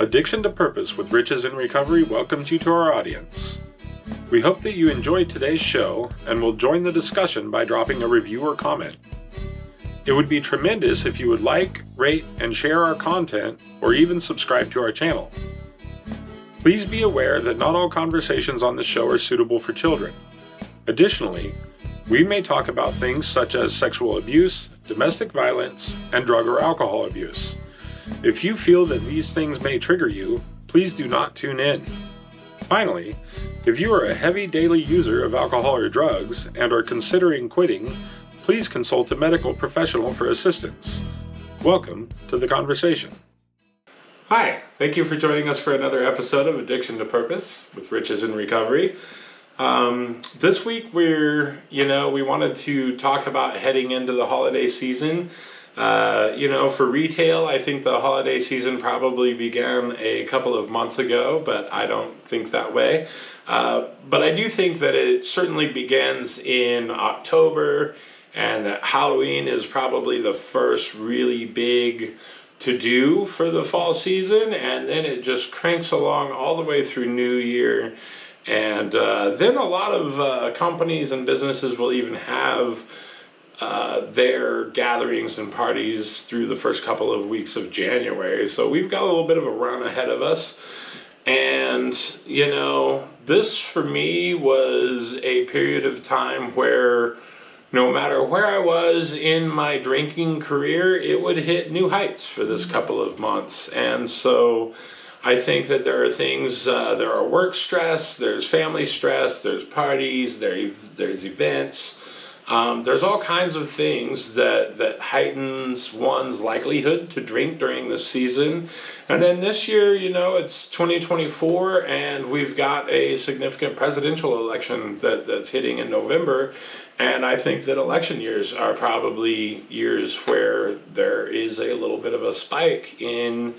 Addiction to Purpose with Riches in Recovery welcomes you to our audience. We hope that you enjoyed today's show and will join the discussion by dropping a review or comment. It would be tremendous if you would like, rate, and share our content or even subscribe to our channel. Please be aware that not all conversations on the show are suitable for children. Additionally, we may talk about things such as sexual abuse, domestic violence, and drug or alcohol abuse. If you feel that these things may trigger you, please do not tune in. Finally, if you are a heavy daily user of alcohol or drugs and are considering quitting, please consult a medical professional for assistance. Welcome to the conversation. Hi, thank you for joining us for another episode of Addiction to Purpose with Riches in Recovery. This week we wanted to talk about heading into the holiday season. For retail, I think the holiday season probably began a couple of months ago, but I don't think that way. But I do think that it certainly begins in October, and that Halloween is probably the first really big to-do for the fall season, and then it just cranks along all the way through New Year. And then a lot of companies and businesses will even have their gatherings and parties through the first couple of weeks of January. So we've got a little bit of a run ahead of us. And, this for me was a period of time where no matter where I was in my drinking career, it would hit new heights for this couple of months. And so I think that there are things, there are work stress, there's family stress, there's parties, there's events. There's all kinds of things that heightens one's likelihood to drink during the season. And then this year, it's 2024 and we've got a significant presidential election that's hitting in November. And I think that election years are probably years where there is a little bit of a spike in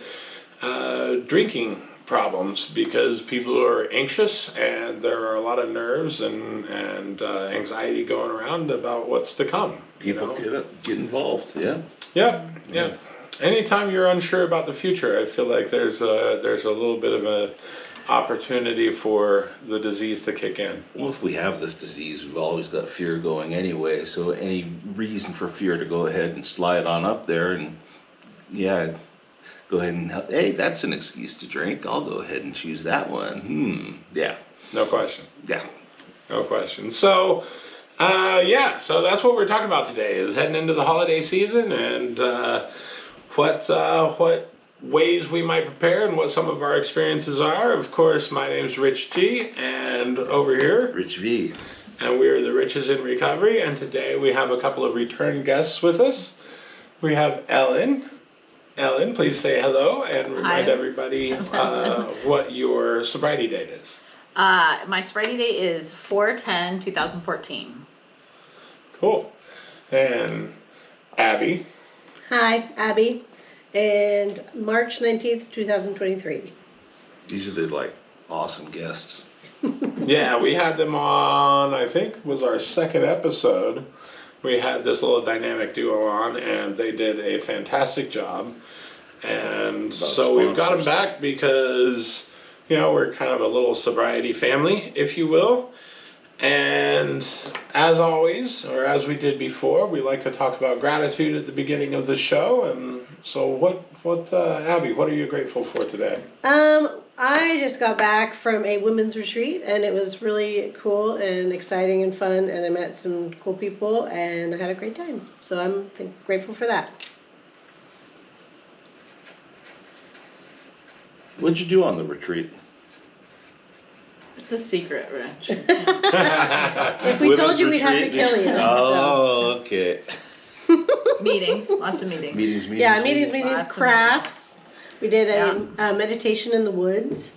drinking problems because people are anxious and there are a lot of nerves and anxiety going around about what's to come. People get involved, yeah. Yeah. Anytime you're unsure about the future, I feel like there's a little bit of a opportunity for the disease to kick in. Well, if we have this disease, we've always got fear going anyway, so any reason for fear to go ahead and slide on up there and go ahead and help. Hey, that's an excuse to drink. I'll go ahead and choose that one. Yeah. No question. Yeah. No question. So, so that's what we're talking about today is heading into the holiday season and what ways we might prepare and what some of our experiences are. Of course, my name's Rich G, and over here, Rich V. And we are the Riches in Recovery, and today we have a couple of return guests with us. We have Ellen. Ellen, please say hello and remind everybody what your sobriety date is. My sobriety date is 4/10/2014. Cool. And Abby. Hi, Abby. And March 19th, 2023. These are the awesome guests. Yeah, we had them on, I think was our second episode. We had this little dynamic duo on, and they did a fantastic job. And so we've got them back because, we're kind of a little sobriety family, if you will. And as always, or as we did before, we like to talk about gratitude at the beginning of the show. And so Abby, what are you grateful for today? I just got back from a women's retreat, and it was really cool and exciting and fun, and I met some cool people, and I had a great time. So I'm grateful for that. What'd you do on the retreat? It's a secret, Rich. If we told you, we'd have to kill you. Oh, okay. Meetings, lots of meetings. Meetings. Yeah, meetings, Lots of crafts. We did a meditation in the woods.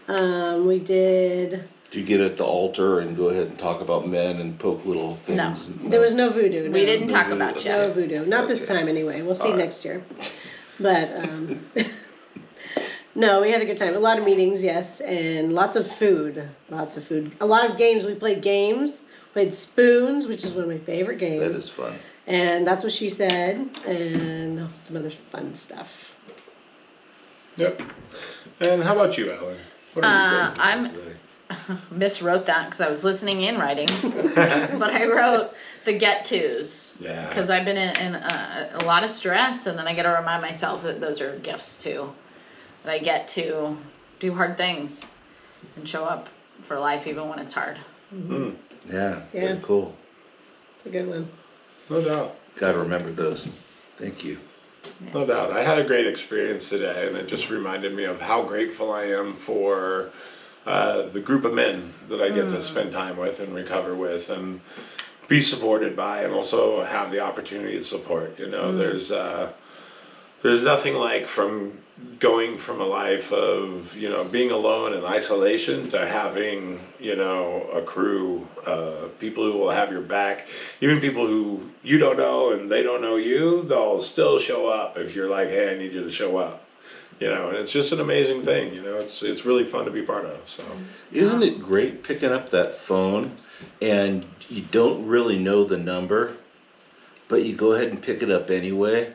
We did... Do you get at the altar and go ahead and talk about men and poke little things? No. There was no voodoo. We didn't talk about you. No voodoo. Not this time anyway. We'll see next year. But... No, we had a good time. A lot of meetings, yes, and lots of food. Lots of food. A lot of games. We played games. Played spoons, which is one of my favorite games. That is fun. And that's what she said, and some other fun stuff. Yep. And how about you, Ellen? What are you I'm- today? Miswrote that because I was listening and writing, but I wrote the get-tos. Yeah. Because I've been in a lot of stress, and then I got to remind myself that those are gifts too. That I get to do hard things and show up for life even when it's hard. Mm, Yeah, Yeah. very cool. It's a good one. no doubt. Gotta remember those. Thank you. No doubt. I had a great experience today, and it just reminded me of how grateful I am for the group of men that I get to spend time with and recover with and be supported by, and also have the opportunity to support. You know, there's nothing like going from a life of, you know, being alone in isolation to having, you know, a crew, people who will have your back, even people who you don't know and they don't know you, they'll still show up if you're like, hey, I need you to show up. You know, and it's just an amazing thing. You know, it's really fun to be part of. So Isn't it great picking up that phone and you don't really know the number, but you go ahead and pick it up anyway?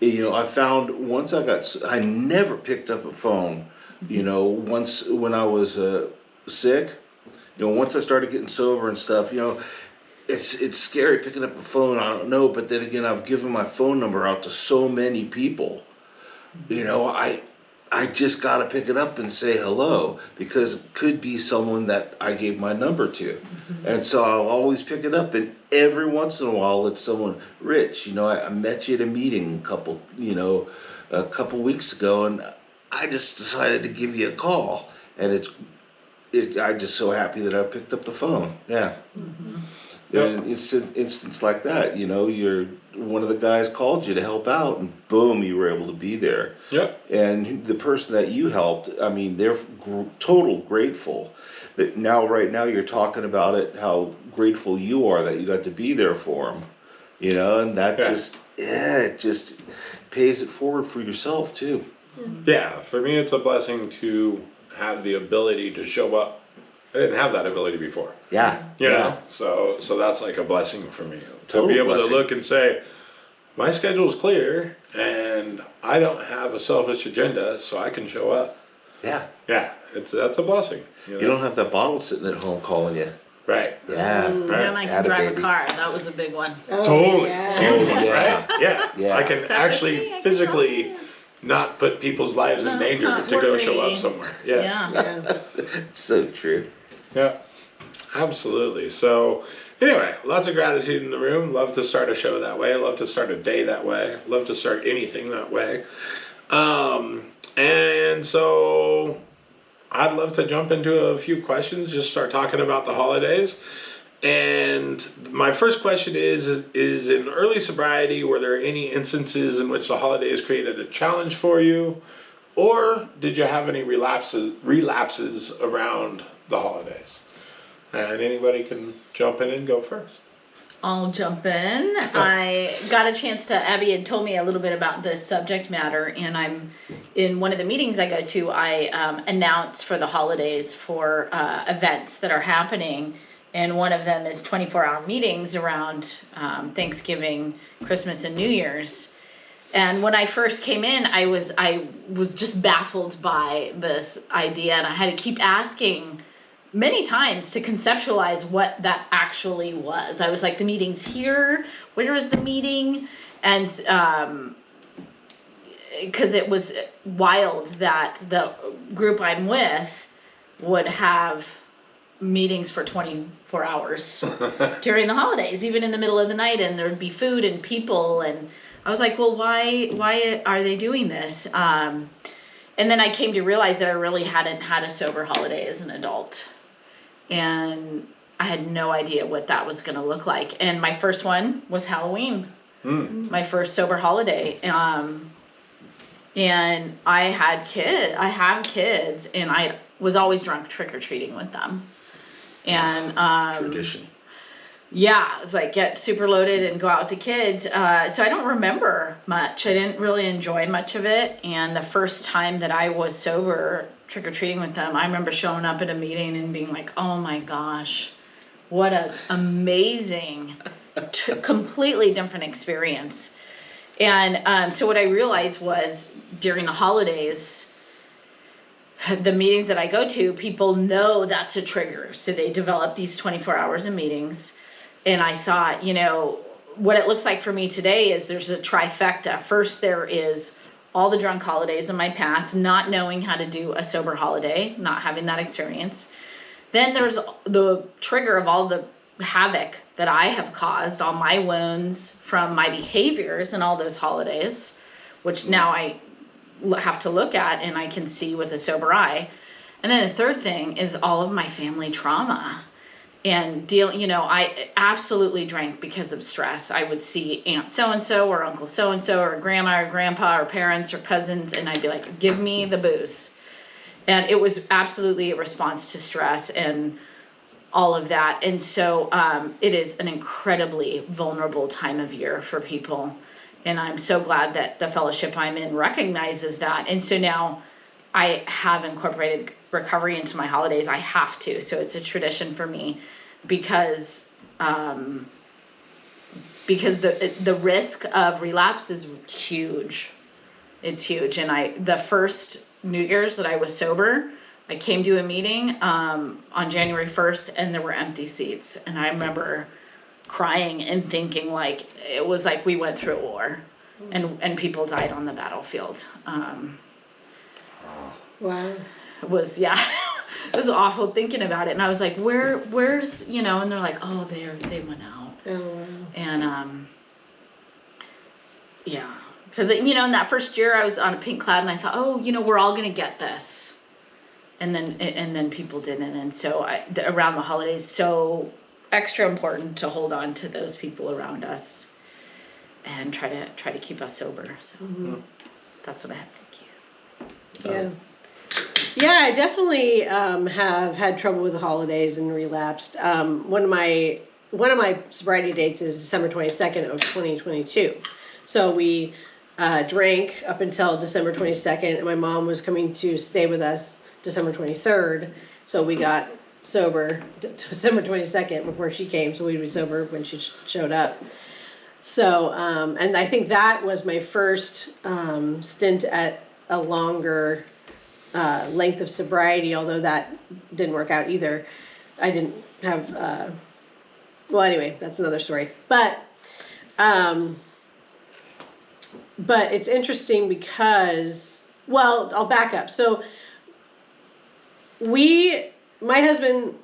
You know, I found once I never picked up a phone, you know, once when I was sick, you know, once I started getting sober and stuff, you know, it's scary picking up a phone, I don't know, but then again, I've given my phone number out to so many people. You know, I just gotta pick it up and say hello, because it could be someone that I gave my number to. And so I'll always pick it up, and every once in a while it's someone, Rich, you know, I met you at a meeting a couple weeks ago, and I just decided to give you a call. And I'm just so happy that I picked up the phone. Yeah. And it's an instance like that, you know, one of the guys called you to help out, and boom, you were able to be there. yep. And the person that you helped, I mean, they're total grateful. But right now you're talking about it, how grateful you are that you got to be there for them. You know, and that it just pays it forward for yourself too. Yeah, for me, it's a blessing to have the ability to show up. I didn't have that ability before. Yeah. You know, so that's like a blessing for me to Total be able blessing. to look and say, my schedule's clear, and I don't have a selfish agenda, so I can show up. Yeah. Yeah, that's a blessing. You don't have that bottle sitting at home calling you. Right. Yeah. Right. And I can Atta drive baby. a car. That was a big one. Oh, Totally. yeah. Huge one, Yeah. right? Yeah. Yeah. I can So actually with me, I can physically drive, not put people's lives in danger not to go show worry. up somewhere. Yes. Yeah. Yeah. It's so true. Yeah, absolutely. So, anyway, lots of gratitude in the room. Love to start a show that way. Love to start a day that way. Love to start anything that way. And so, I'd love to jump into a few questions. Just start talking about the holidays. And my first question is in early sobriety, were there any instances in which the holidays created a challenge for you? Or did you have any relapses around the holidays? And anybody can jump in and go first. I'll jump in. I got a chance to, Abby had told me a little bit about this subject matter, and I'm in one of the meetings I go to, I announce for the holidays for events that are happening. And one of them is 24-hour meetings around Thanksgiving, Christmas, and New Year's. And when I first came in, I was just baffled by this idea, and I had to keep asking many times to conceptualize what that actually was. I was like, the meeting's here. Where is the meeting? And because it was wild that the group I'm with would have meetings for 24 hours during the holidays, even in the middle of the night, and there'd be food and people, and I was like, well, why are they doing this? And then I came to realize that I really hadn't had a sober holiday as an adult, and I had no idea what that was going to look like. And my first one was Halloween, my first sober holiday. And I have kids, and I was always drunk trick-or-treating with them. And Tradition. yeah, it's like get super loaded and go out with the kids. So I don't remember much. I didn't really enjoy much of it. And the first time that I was sober trick-or-treating with them, I remember showing up at a meeting and being like, oh my gosh, what an amazing, completely different experience. And so what I realized was during the holidays, the meetings that I go to, people know that's a trigger. So they develop these 24 hours of meetings. And I thought, what it looks like for me today is there's a trifecta. First, there is all the drunk holidays in my past, not knowing how to do a sober holiday, not having that experience. Then there's the trigger of all the havoc that I have caused, all my wounds from my behaviors and all those holidays, which now I have to look at and I can see with a sober eye. And then the third thing is all of my family trauma and I absolutely drank because of stress. I would see Aunt so-and-so or Uncle so-and-so or grandma or grandpa or parents or cousins, and I'd be like, give me the booze. And it was absolutely a response to stress and all of that. And so it is an incredibly vulnerable time of year for people. And I'm so glad that the fellowship I'm in recognizes that. And so now I have incorporated recovery into my holidays. I have to. So it's a tradition for me because the risk of relapse is huge. It's huge. And the first New Year's that I was sober, I came to a meeting on January 1st and there were empty seats. And I remember crying and thinking like, it was like we went through a war and people died on the battlefield. Wow. It was, it was awful thinking about it. And I was like, where's, and they're like, oh, they went out. Oh, wow. And, because, in that first year I was on a pink cloud and I thought, oh, we're all going to get this. And then people didn't. And so around the holidays, so extra important to hold on to those people around us and try to keep us sober. So that's what I have. Thank you. Yeah, I definitely have had trouble with the holidays and relapsed. One of my sobriety dates is December 22nd of 2022. So we drank up until December 22nd, and my mom was coming to stay with us December 23rd. So we got sober December 22nd before she came, so we'd be sober when she showed up. So, and I think that was my first stint at a longer length of sobriety, although that didn't work out either. I didn't have, well, anyway, that's another story. But it's interesting because, well, I'll back up. So my husband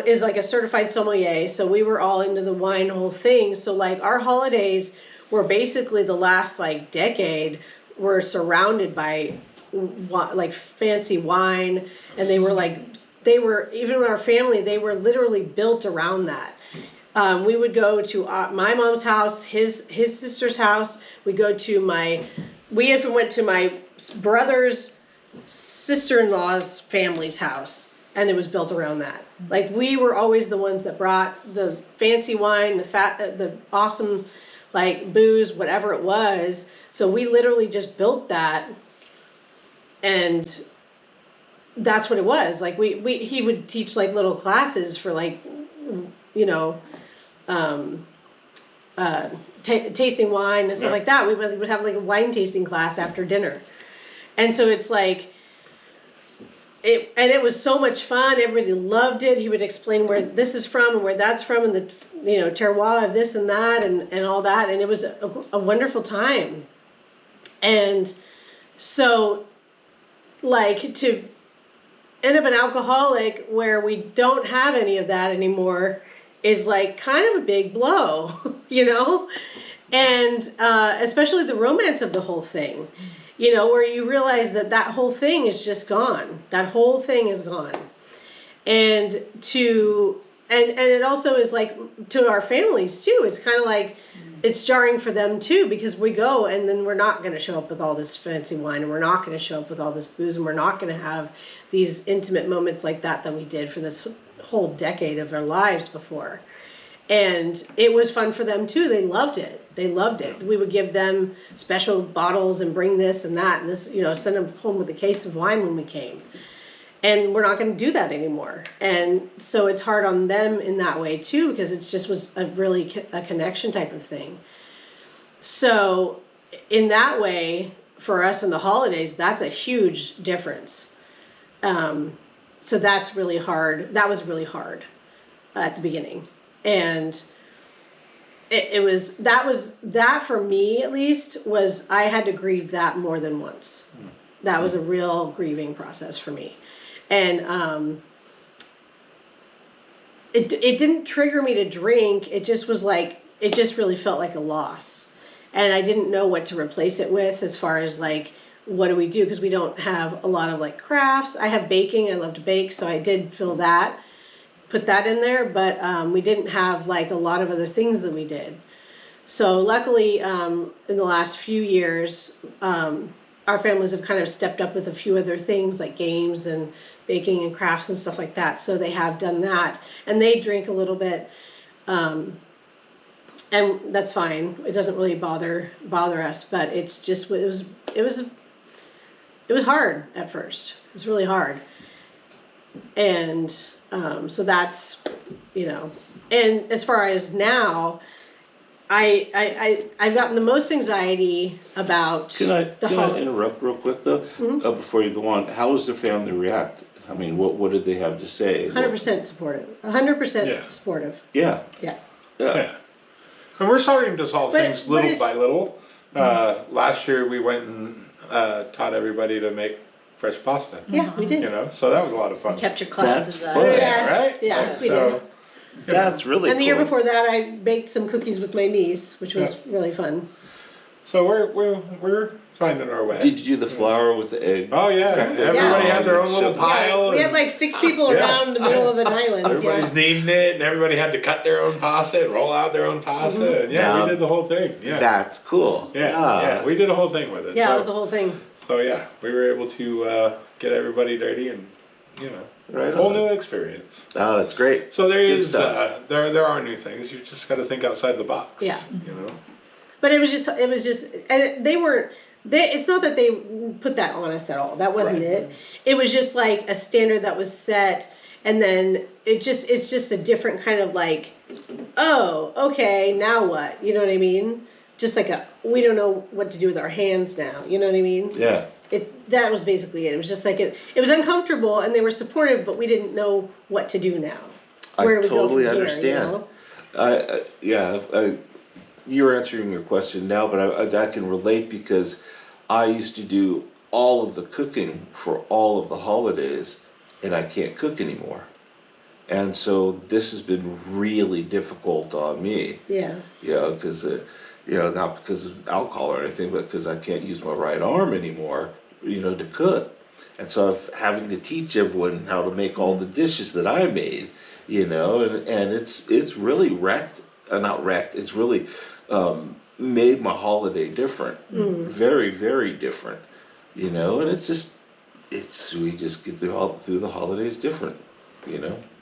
is like a certified sommelier, so we were all into the wine whole thing. So like our holidays were basically the last like decade were surrounded by like fancy wine, and they were even in our family, they were literally built around that. We would go to my mom's house, his sister's house. We even went to my brother's sister-in-law's family's house, and it was built around that. Like we were always the ones that brought the fancy wine, the awesome like booze, whatever it was. So we literally just built that, and that's what it was. Like he would teach like little classes for like, tasting wine and stuff like that. We would have like a wine tasting class after dinner. And so it's like, it was so much fun. Everybody loved it. He would explain where this is from and where that's from and the, terroir of this and that and all that. And it was a wonderful time. And so like to end up an alcoholic where we don't have any of that anymore is like kind of a big blow, and especially the romance of the whole thing, where you realize that whole thing is just gone. That whole thing is gone. And it also is like to our families too. It's kind of like it's jarring for them too, because we go and then we're not going to show up with all this fancy wine, and we're not going to show up with all this booze, and we're not going to have these intimate moments like that we did for this whole decade of our lives before. And it was fun for them too. They loved it. We would give them special bottles and bring this and that and this, send them home with a case of wine when we came. And we're not going to do that anymore. And so it's hard on them in that way too, because it just was a really a connection type of thing. So in that way, for us in the holidays, that's a huge difference. So that's really hard. That was really hard at the beginning. And that for me at least was, I had to grieve that more than once. That was a real grieving process for me. And it didn't trigger me to drink. It just was like, it just really felt like a loss. And I didn't know what to replace it with as far as like, what do we do? Because we don't have a lot of like crafts. I have baking. I love to bake. So I did put that in there. But we didn't have like a lot of other things that we did. So luckily, in the last few years, our families have kind of stepped up with a few other things like games and baking and crafts and stuff like that. So they have done that. And they drink a little bit. And that's fine. It doesn't really bother us, but it's just, it was hard at first. It was really hard. And so that's, and as far as now, I've gotten the most anxiety about Can I interrupt real quick though? Before you go on, how does the family react? I mean, what did they have to say? 100% supportive. 100% supportive. Yeah. Yeah. And we're starting to solve things little by little. Last year we went and taught everybody to make fresh pasta. Yeah, we did. So that was a lot of fun. Kept your classes That's up. fun. Yeah, Right? Yeah, we So, did. That's really And the cool. year before that, I baked some cookies with my niece, which was really fun. So we're finding our way. Did you do the flour with the egg? Oh yeah, everybody had their own little pile. We had and like 6 people around the middle of an island. everybody's named it, and everybody had to cut their own pasta and roll out their own pasta. And Now, we did the whole thing. Yeah, That's cool. yeah, we did a whole thing with it. Yeah, so, it was a whole thing. So yeah, we were able to get everybody dirty and Right whole on. new experience. Oh, that's great. So there Good is stuff. there are new things. You just got to think outside the box. Yeah. But it was just, and it's not that they put that on us at all. That wasn't it. It was just like a standard that was set, and then it's just a different kind of like, oh, okay, now what? You know what I mean? Just like we don't know what to do with our hands now. You know what I mean? Yeah. That was basically it. It was just like it was uncomfortable, and they were supportive, but we didn't know what to do now. Where do we totally go from understand. Here, You're answering your question now, but I can relate because I used to do all of the cooking for all of the holidays, and I can't cook anymore. And so this has been really difficult on me. Yeah. Because not because of alcohol or anything, but because I can't use my right arm anymore, to cook. And so I'm having to teach everyone how to make all the dishes that I made, and it's really it's really made my holiday different, very, very different, and we just get through the holidays different,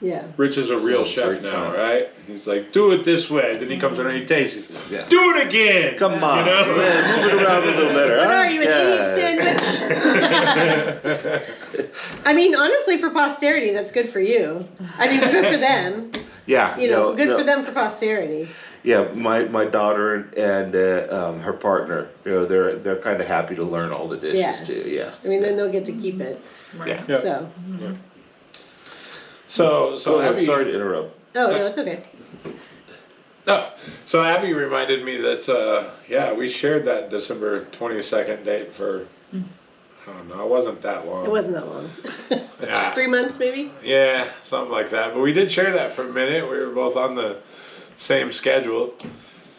Yeah. Rich is a real chef great now, time. right? He's like, do it this way. Then he comes in and he tastes it. Yeah. Do it again. Come on, man, move it around a little better. What huh? are you, an idiot sandwich? I mean, honestly, for posterity, that's good for you. I mean, good for them. Yeah, Good for them for posterity. Yeah, my daughter and her partner, they're kind of happy to learn all the dishes too. Yeah. I mean, then they'll get to keep it. Yeah. Yeah. So. So Go ahead. Abby, Sorry to interrupt. Oh no, it's okay. so Abby reminded me that we shared that December 22nd date for I don't know, it wasn't that long. It wasn't that long. Yeah. 3 months maybe. Yeah, something like that. But we did share that for a minute. We were both on the same schedule,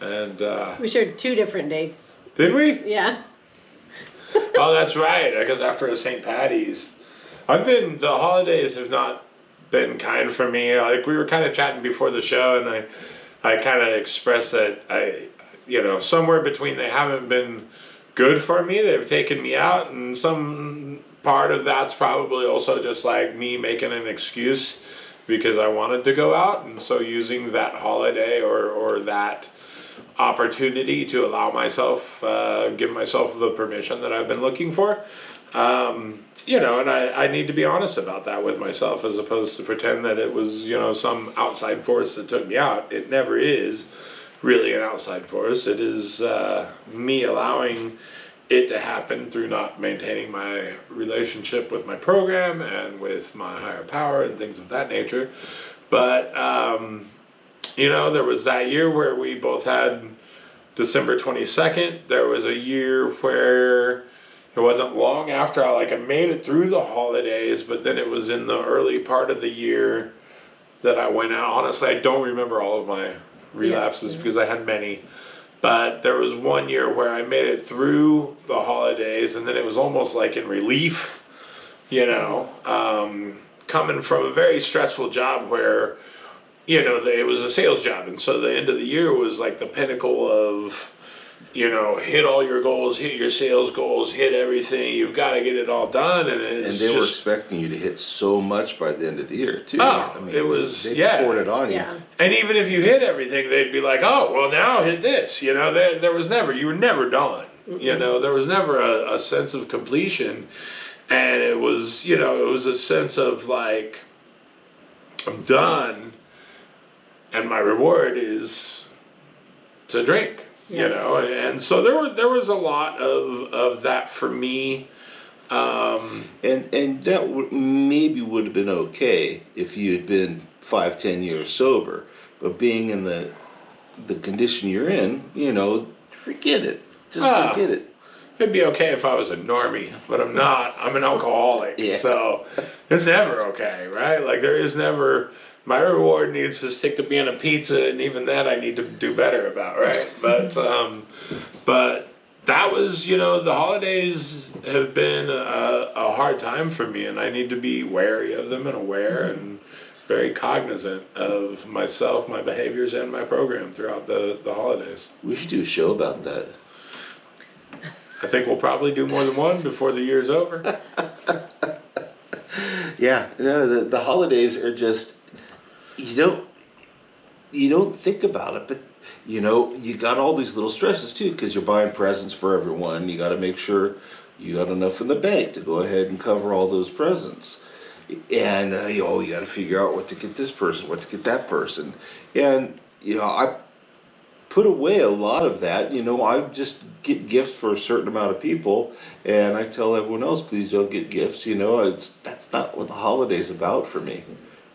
and We shared 2 different dates. did we? Yeah. Oh, that's right. Because after a St. Patty's, the holidays have not been kind for me. Like we were kind of chatting before the show, and I kind of expressed that somewhere between they haven't been good for me. They've taken me out, and some part of that's probably also just like me making an excuse because I wanted to go out, and so using that holiday or that opportunity to allow myself, give myself the permission that I've been looking for. And I need to be honest about that with myself as opposed to pretend that it was, some outside force that took me out. It never is. really an outside force. It is me allowing it to happen through not maintaining my relationship with my program and with my higher power and things of that nature. But, there was that year where we both had December 22nd. There was a year where it wasn't long after I made it through the holidays, but then it was in the early part of the year that I went out. Honestly, I don't remember all of my relapses because I had many. But there was one year where I made it through the holidays, and then it was almost like in relief, coming from a very stressful job where, it was a sales job. And so the end of the year was like the pinnacle of, hit all your goals, hit your sales goals, hit everything. You've got to get it all done. And they were expecting you to hit so much by the end of the year, too. Oh, it was, they poured it on you. And even if you hit everything, they'd be like, oh, well, now hit this. You were never done. Mm-mm. There was never a sense of completion. And it was, it was a sense of like, I'm done. And my reward is to drink. And so there was a lot of that for me. And that maybe would have been okay if you had been 5-10 years sober, but being in the condition you're in, forget it. Just forget it. It'd be okay if I was a normie, but I'm not. I'm an alcoholic. So it's never okay, right? Like there is never. My reward needs to stick to being a pizza, and even that I need to do better about, right? But that was, the holidays have been a hard time for me, and I need to be wary of them and aware and very cognizant of myself, my behaviors, and my program throughout the holidays. We should do a show about that. I think we'll probably do more than one before the year's over. Yeah, the holidays are just, you don't think about it, but you got all these little stresses too, because you're buying presents for everyone. You got to make sure you got enough in the bank to go ahead and cover all those presents, and you got to figure out what to get this person, what to get that person, and I put away a lot of that. I just get gifts for a certain amount of people, and I tell everyone else, please don't get gifts. That's not what the holiday's about for me.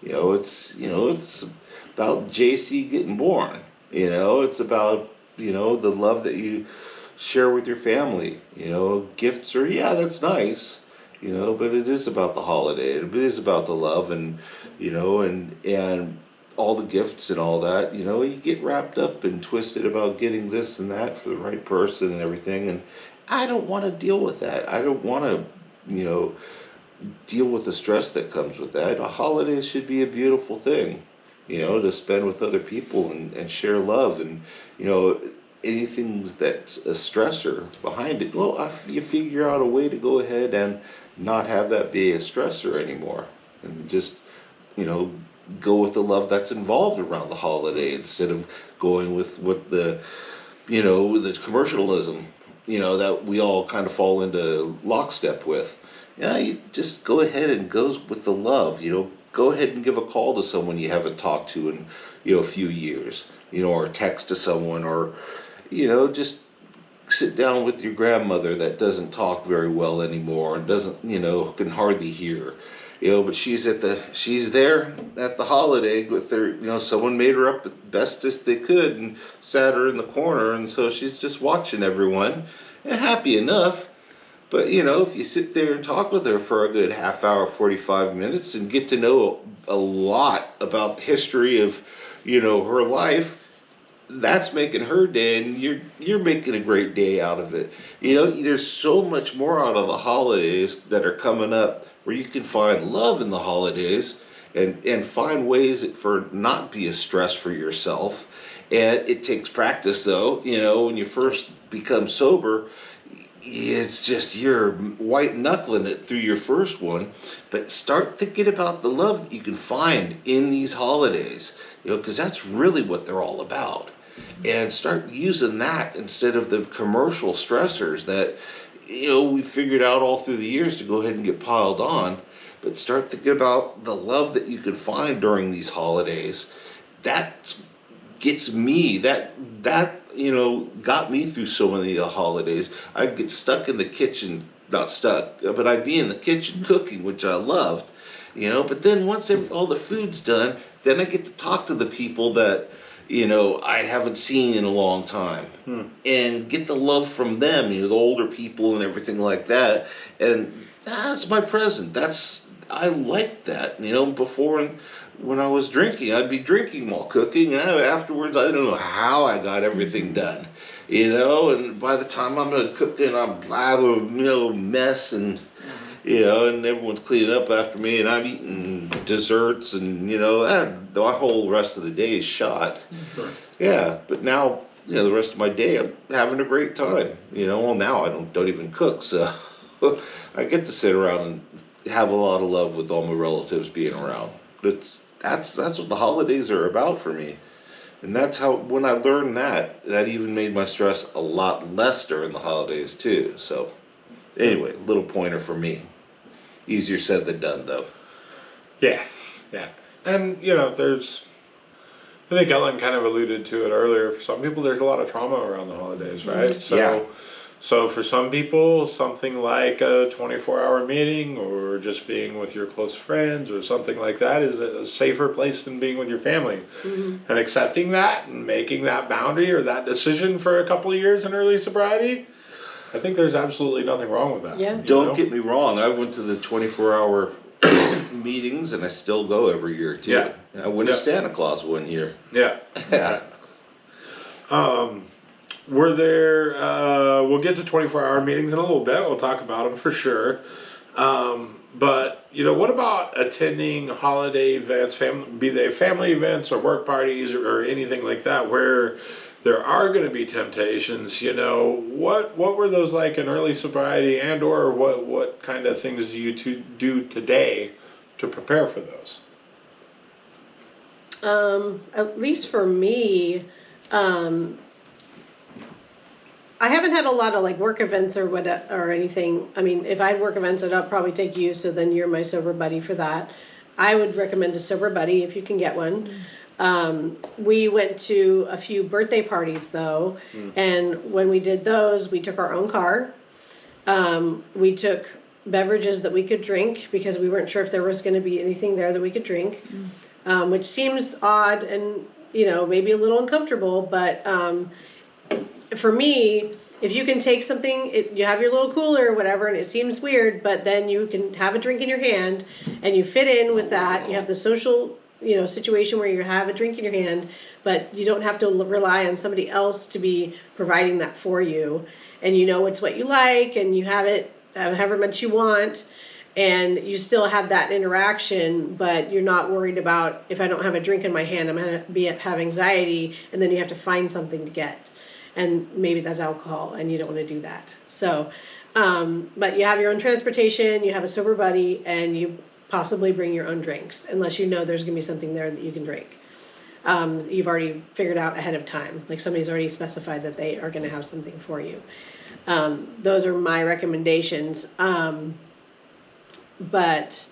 It's about JC getting born. It's about the love that you share with your family. Gifts are, that's nice. But it is about the holiday. It is about the love, and and all the gifts and all that. You get wrapped up and twisted about getting this and that for the right person and everything. And I don't want to deal with that. I don't want to deal with the stress that comes with that. A holiday should be a beautiful thing, to spend with other people and share love, and anything that's a stressor behind it. Well, you figure out a way to go ahead and not have that be a stressor anymore, and just go with the love that's involved around the holiday instead of going with what the commercialism that we all kind of fall into lockstep with. You just go ahead and go with the love. Go ahead and give a call to someone you haven't talked to in a few years. Or text to someone, or just sit down with your grandmother that doesn't talk very well anymore and doesn't can hardly hear. But she's there at the holiday with her. Someone made her up the best as they could and sat her in the corner, and so she's just watching everyone and happy enough. But if you sit there and talk with her for a good half hour, 45 minutes, and get to know a lot about the history of her life, that's making her day, and you're making a great day out of it. There's so much more out of the holidays that are coming up, where you can find love in the holidays and find ways for not be a stress for yourself. And it takes practice, though. When you first become sober, it's just you're white knuckling it through your first one. But start thinking about the love that you can find in these holidays, because that's really what they're all about. And start using that instead of the commercial stressors that we figured out all through the years to go ahead and get piled on. But start thinking about the love that you can find during these holidays. That's gets me. That got me through so many of the holidays. I'd get stuck in the kitchen, not stuck, but I'd be in the kitchen cooking, which I loved. But then once all the food's done, then I get to talk to the people that I haven't seen in a long time, and get the love from them, the older people and everything like that. And that's my present. I like that. Before, when I was drinking, I'd be drinking while cooking, and afterwards, I don't know how I got everything done. And by the time I'm done cooking, I'm a mess, and and everyone's cleaning up after me, and I'm eating desserts, and the whole rest of the day is shot. Sure. Yeah, but now the rest of my day I'm having a great time. Well, now I don't even cook, so I get to sit around and have a lot of love with all my relatives being around. That's what the holidays are about for me. And that's how, when I learned that even made my stress a lot less during the holidays too. So anyway, little pointer for me. Easier said than done, though. Yeah. And, I think Ellen kind of alluded to it earlier. For some people, there's a lot of trauma around the holidays, right? So for some people, something like a 24-hour meeting or just being with your close friends or something like that is a safer place than being with your family. And accepting that and making that boundary or that decision for a couple of years in early sobriety, I think there's absolutely nothing wrong with that. Yeah. Don't get me wrong. I went to the 24-hour meetings, and I still go every year too. Yeah. I went to Santa Claus one year. Yeah. Yeah. Were there, we'll get to 24-hour meetings in a little bit. We'll talk about them for sure. But, what about attending holiday events, be they family events or work parties or anything like that, where there are going to be temptations? What were those like in early sobriety, and or what kind of things do you do today to prepare for those? At least for me, I haven't had a lot of like work events or anything. I mean, if I had work events, I'd probably take you, so then you're my sober buddy for that. I would recommend a sober buddy if you can get one. We went to a few birthday parties though, and when we did those, we took our own car. We took beverages that we could drink because we weren't sure if there was going to be anything there that we could drink, which seems odd and maybe a little uncomfortable, but for me, if you can take something, you have your little cooler or whatever, and it seems weird, but then you can have a drink in your hand and you fit in with that. You have the social situation where you have a drink in your hand, but you don't have to rely on somebody else to be providing that for you. And it's what you like, and you have it however much you want, and you still have that interaction, but you're not worried about, if I don't have a drink in my hand, I'm going to have anxiety, and then you have to find something to get. And maybe that's alcohol, and you don't want to do that. So, but you have your own transportation, you have a sober buddy, and you possibly bring your own drinks, unless there's going to be something there that you can drink. You've already figured out ahead of time. Like somebody's already specified that they are going to have something for you. Those are my recommendations. But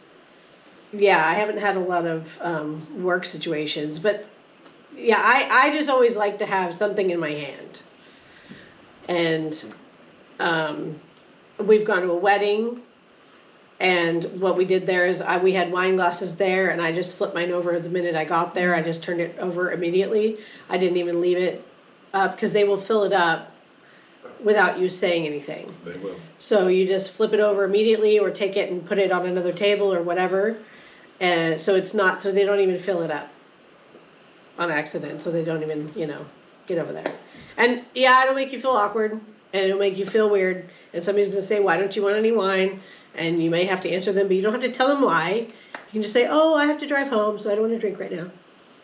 yeah, I haven't had a lot of work situations. But yeah, I just always like to have something in my hand. And we've gone to a wedding. And what we did there is we had wine glasses there, and I just flipped mine over the minute I got there. I just turned it over immediately. I didn't even leave it up because they will fill it up without you saying anything. They will. So you just flip it over immediately, or take it and put it on another table or whatever. And so so they don't even fill it up on accident. So they don't even, get over there. And yeah, it'll make you feel awkward, and it'll make you feel weird. And somebody's going to say, why don't you want any wine? And you may have to answer them, but you don't have to tell them why. You can just say, oh, I have to drive home, so I don't want to drink right now.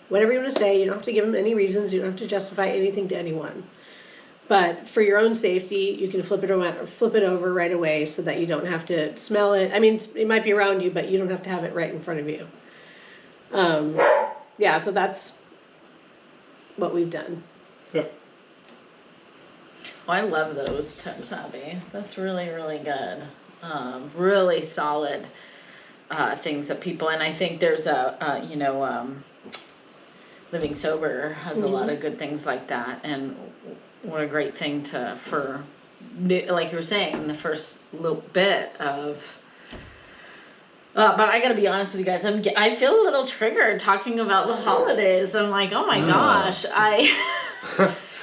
Whatever you want to say, you don't have to give them any reasons. You don't have to justify anything to anyone. But for your own safety, you can flip it over right away so that you don't have to smell it. I mean, it might be around you, but you don't have to have it right in front of you. Yeah, so that's what we've done. Yep. Well, I love those tips, Abby. That's really, really good. Really solid living sober has a lot of good things like that, and what a great thing for like you were saying, the first little bit of. But I gotta be honest with you guys, I feel a little triggered talking about the holidays. I'm like, oh my gosh,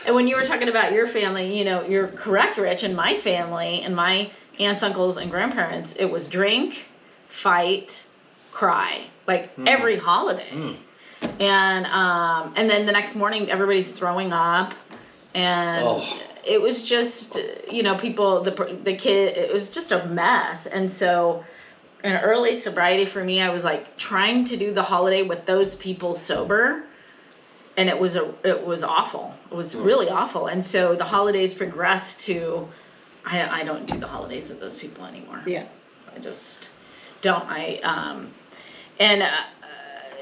and when you were talking about your family, you're correct, Rich. In my family, and my aunts, uncles, and grandparents, it was drink, fight, cry, like every holiday. And then the next morning, everybody's throwing up, and it was just, people, the kid, it was just a mess. And so, in early sobriety for me, I was like trying to do the holiday with those people sober, and it was awful. It was really awful. And so the holidays progressed to, I don't do the holidays with those people anymore. Yeah. I just don't.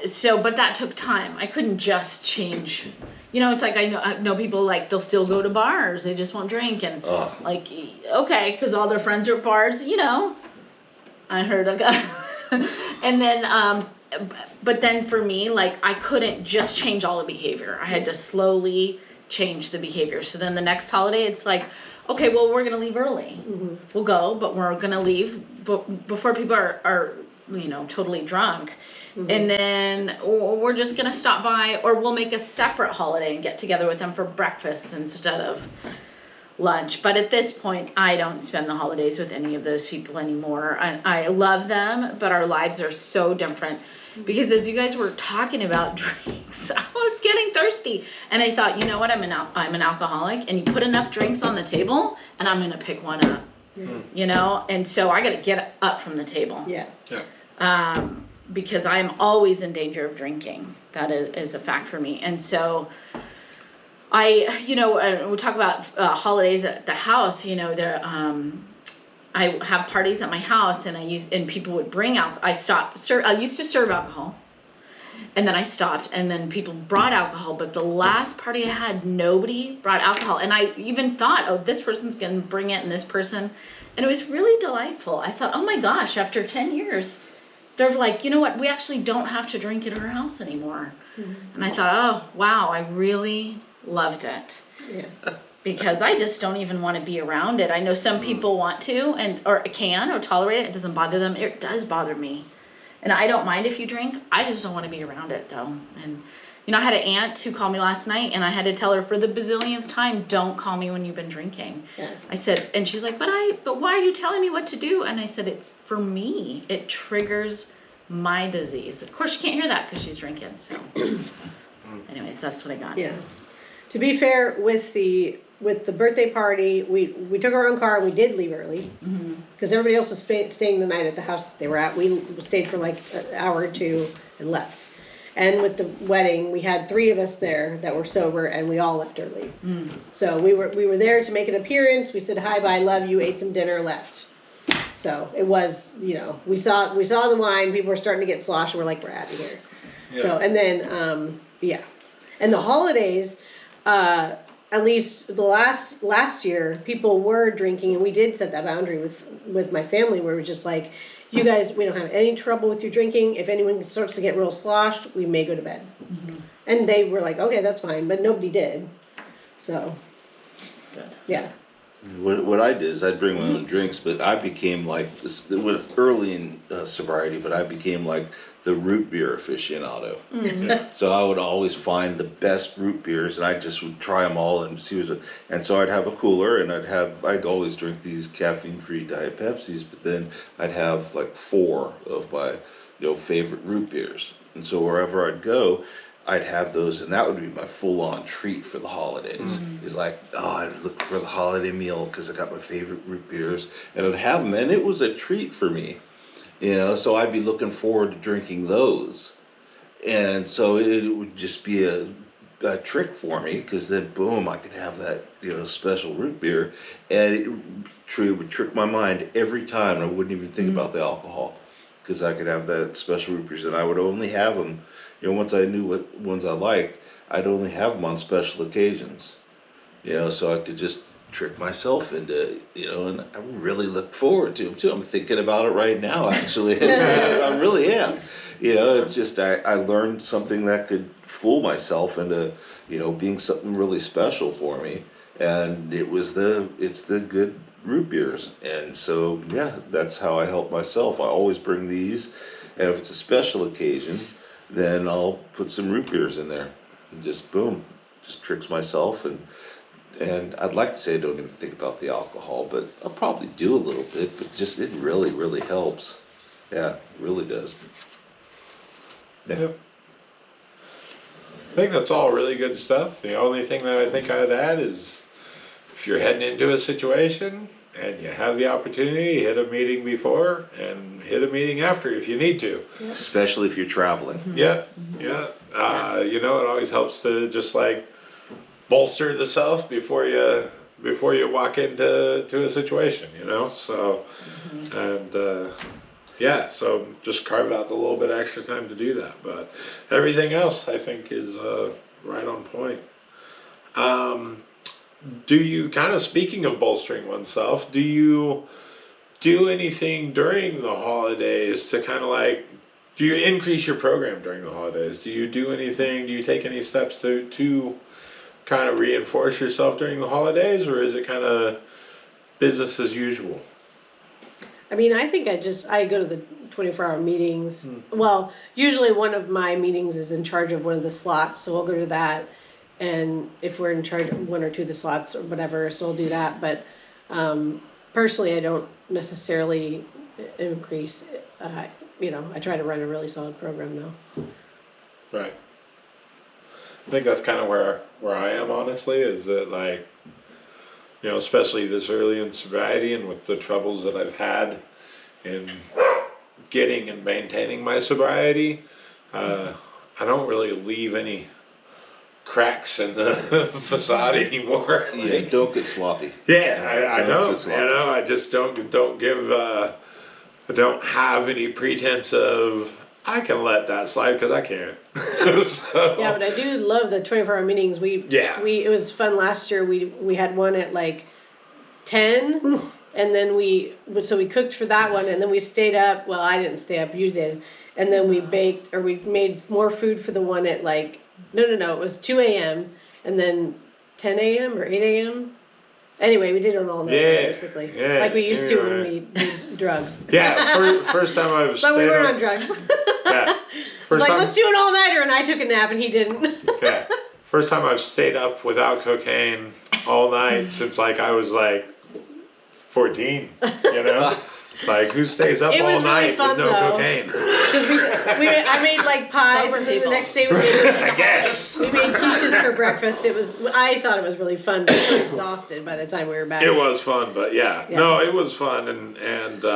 So, but that took time. I couldn't just change. It's like I know people, like, they'll still go to bars. They just won't drink. And like, okay, because all their friends are at bars, I heard a guy. And then, but then for me, like, I couldn't just change all the behavior. I had to slowly change the behavior. So then the next holiday, it's like, okay, well, we're going to leave early. We'll go, but we're going to leave before people are totally drunk. And then we're just going to stop by, or we'll make a separate holiday and get together with them for breakfast instead of lunch. But at this point, I don't spend the holidays with any of those people anymore. I love them, but our lives are so different. Because as you guys were talking about drinks, I was getting thirsty. And I thought, you know what, I'm an alcoholic, and you put enough drinks on the table, and I'm going to pick one up. And so I got to get up from the table. Because I'm always in danger of drinking. That is a fact for me. And so we'll talk about holidays at the house. I have parties at my house, and people would bring out. I used to serve alcohol, and then I stopped. And then people brought alcohol, but the last party I had, nobody brought alcohol. And I even thought, oh, this person's gonna bring it, and this person, and it was really delightful. I thought, oh my gosh, after 10 years. They're like, you know what? We actually don't have to drink at our house anymore. And I thought, oh, wow, I really loved it. Because I just don't even want to be around it. I know some people want to or can or tolerate it. It doesn't bother them. It does bother me. And I don't mind if you drink. I just don't want to be around it, though. And, I had an aunt who called me last night, and I had to tell her for the bazillionth time, don't call me when you've been drinking. I said, and she's like, but why are you telling me what to do? And I said, it's for me. It triggers my disease. Of course, she can't hear that because she's drinking. So, anyways, that's what I got. To be fair, with the birthday party, we took our own car and we did leave early because everybody else was staying the night at the house that they were at. We stayed for like an hour or two and left. And with the wedding, we had 3 of us there that were sober, and we all left early. So we were there to make an appearance. We said hi, bye, love you, ate some dinner, left. So it was, we saw the wine. People were starting to get sloshed. We're like, we're out of here. So and then and the holidays, at least the last year, people were drinking, and we did set that boundary with my family, where we're just like, you guys, we don't have any trouble with your drinking. If anyone starts to get real sloshed, we may go to bed. And they were like, okay, that's fine, but nobody did. So that's good. What I did is I'd bring my own drinks, but I became like, early in sobriety, but I became like the root beer aficionado. So I would always find the best root beers, and I just would try them all and see and so I'd have a cooler, and I'd always drink these caffeine-free Diet Pepsis, but then I'd have like 4 of my favorite root beers, and so wherever I'd go, I'd have those, and that would be my full-on treat for the holidays. It's like, I'd look for the holiday meal because I got my favorite root beers, and I'd have them, and it was a treat for me, so I'd be looking forward to drinking those. And so it would just be a trick for me, because then, boom, I could have that, special root beer, and it would trick my mind every time, and I wouldn't even think about the alcohol, because I could have that special root beers, and I would only have them. Once I knew what ones I liked, I'd only have them on special occasions, so I could just trick myself into, and I really look forward to them too. I'm thinking about it right now, actually. I really am. You know, it's just I learned something that could fool myself into, you know, being something really special for me, and it's the good root beers, and so yeah, that's how I help myself. I always bring these, and if it's a special occasion, then I'll put some root beers in there, and just boom, just tricks myself, and I'd like to say I don't even think about the alcohol, but I'll probably do a little bit, but just it really, really helps. Yeah, it really does. Yeah. Yep. I think that's all really good stuff. The only thing that I think I'd add is if you're heading into a situation and you have the opportunity, hit a meeting before and hit a meeting after if you need to. Especially if you're traveling. Yeah, yeah. You know, it always helps to just like bolster the self before you walk into a situation. You know, so and. Yeah, so just carve out a little bit of extra time to do that. But everything else, I think, is right on point. Do you, kind of speaking of bolstering oneself, do you do anything during the holidays to kind of like, do you increase your program during the holidays? Do you do anything, do you take any steps to kind of reinforce yourself during the holidays, or is it kind of business as usual? I mean, I think I go to the 24-hour meetings. Well, usually one of my meetings is in charge of one of the slots, so we'll go to that. And if we're in charge of one or two of the slots or whatever, so we'll do that. But personally, I don't necessarily increase. You know, I try to run a really solid program, though. Right. I think that's kind of where I am, honestly, is that like, you know, especially this early in sobriety and with the troubles that I've had in getting and maintaining my sobriety, I don't really leave any cracks in the facade anymore. Yeah, don't get sloppy. Yeah, I don't. Get sloppy. You know, I just don't give. I don't have any pretense of I can let that slide because I can't. So, Yeah, but I do love the 24-hour meetings. It was fun last year. We had one at like 10, and then we cooked for that one, and then we stayed up. Well, I didn't stay up, you did, and then we made more food for the one at like no, it was 2 a.m. and then 10 a.m. or 8 a.m. Anyway, we did it all night basically, like we used to when we did drugs. Yeah, first time I've stayed but we weren't up. on drugs. Yeah. It's like, let's do an all-nighter, and I took a nap, and he didn't. Yeah. First time I've stayed up without cocaine all night since like I was like 14, you know? Like, who stays up all night with no cocaine? Because I made like pies, and then the next day we made I guess. we made quiches for breakfast. I thought it was really fun, but we were exhausted by the time we were back. It was fun, but yeah. No, it was fun, and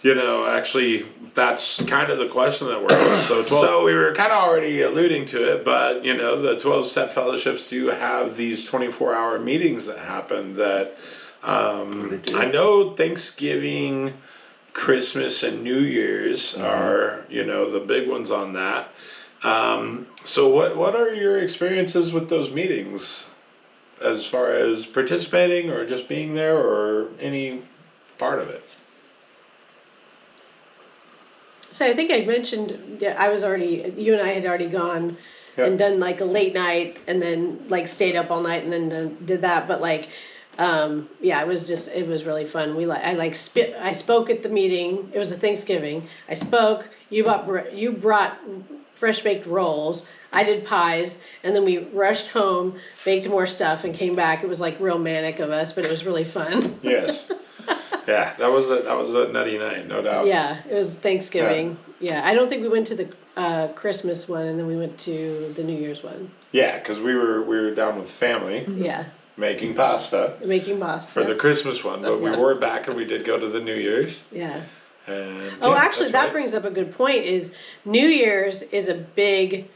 you know, actually, that's kind of the question that we're on. So we were kind of already alluding to it, but you know, the 12-step fellowships do have these 24-hour meetings that happen that. I know Thanksgiving, Christmas, and New Year's are, you know, the big ones on that. So what are your experiences with those meetings as far as participating or just being there or any part of it? So I think I mentioned you and I had already gone and done like a late night and then like stayed up all night and then did that. But like, it was really fun. I spoke at the meeting. It was a Thanksgiving. I spoke. You brought fresh baked rolls. I did pies, and then we rushed home, baked more stuff, and came back. It was like real manic of us, but it was really fun. Yes. Yeah, that was a nutty night, no doubt. Yeah, it was Thanksgiving. Yeah, I don't think we went to the Christmas one, and then we went to the New Year's one. Yeah, because we were down with family. Yeah. Making pasta for the Christmas one, but we were back and we did go to the New Year's. Yeah. And actually, that brings up a good point. Is New Year's is that